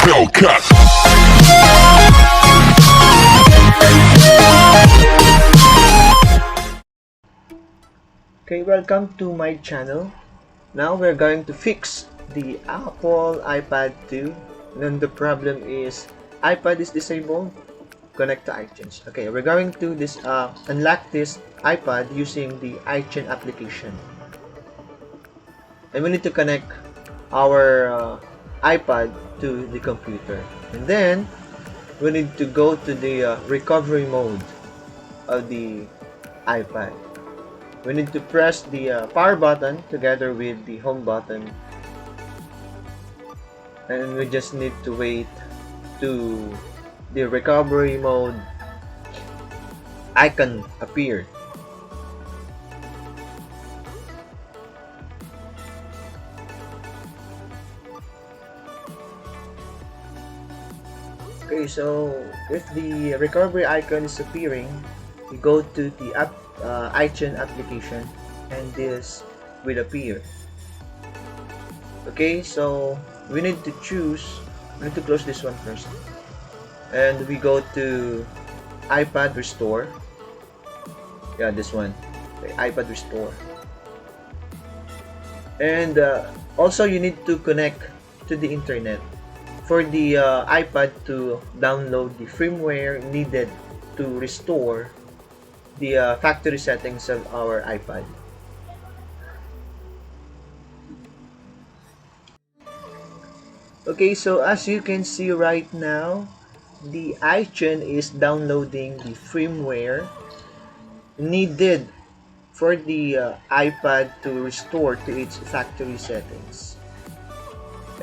Hellcat. Okay, welcome to my channel. Now we're going to fix the Apple iPad 2. Then the problem is iPad is disabled. Connect to iTunes. Okay, we're going to unlock this iPad using the iTunes application. And we need to connect our iPad to the computer. And then we need to go to the recovery mode of the iPad. We need to press the power button together with the home button, and we just need to wait to the recovery mode icon appear. Okay, so if the recovery icon is appearing, we go to the iTunes application and this will appear. Okay, so we need to close this one first, and we go to iPad restore. Yeah, this one, the iPad restore. And also you need to connect to the internet for the iPad to download the firmware needed to restore the factory settings of our iPad. Okay, so as you can see right now, the iTunes is downloading the firmware needed for the iPad to restore to its factory settings.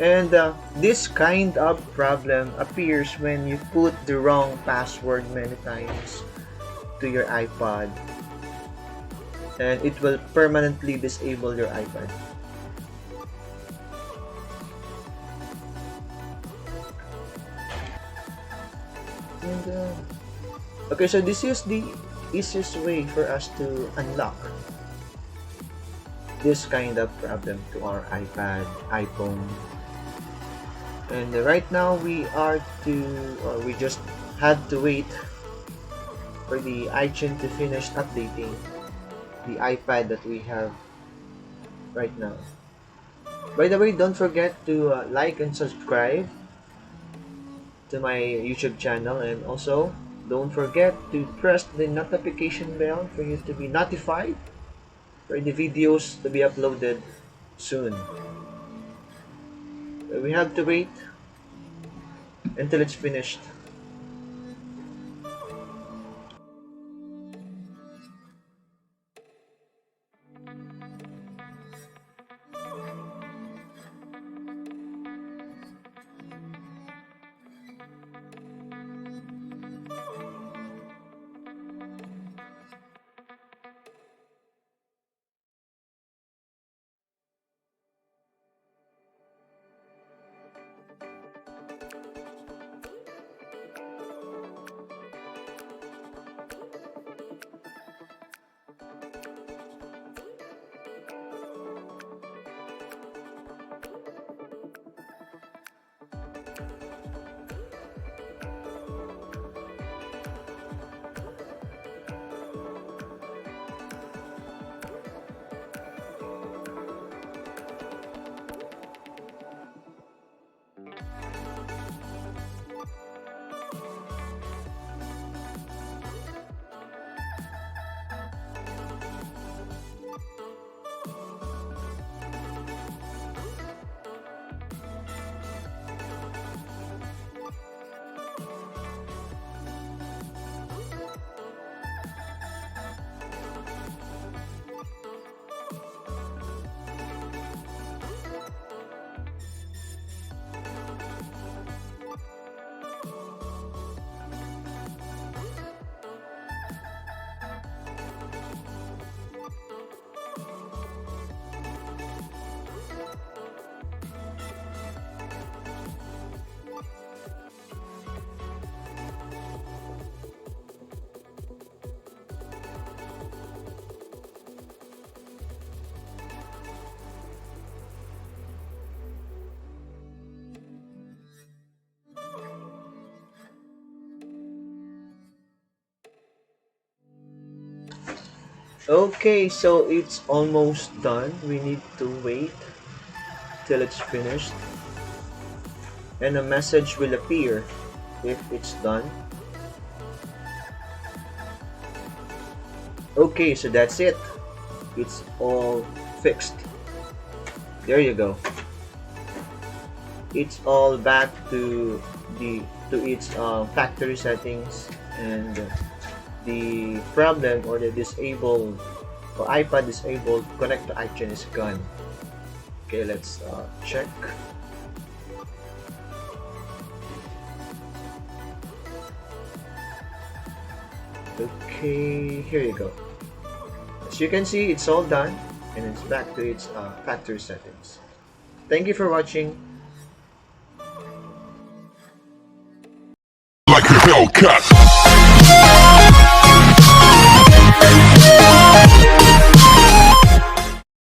And this kind of problem appears when you put the wrong password many times to your iPad, and it will permanently disable your iPad. And okay, so this is the easiest way for us to unlock this kind of problem to our iPad, iPhone. And right now we just had to wait for the iTunes to finish updating the iPad that we have right now. By the way, don't forget to like and subscribe to my YouTube channel, and also don't forget to press the notification bell for you to be notified for the videos to be uploaded soon. We have to wait until it's finished. Okay, so it's almost done. We need to wait till it's finished, and a message will appear if it's done. Okay, so that's it. It's all fixed. There you go. It's all back to the to its factory settings, and the problem or the disabled or iPad disabled connect to iTunes is gone. Okay, let's check. Okay, here you go. As you can see, it's all done and it's back to its factory settings. Thank you for watching. Like a Hellcat.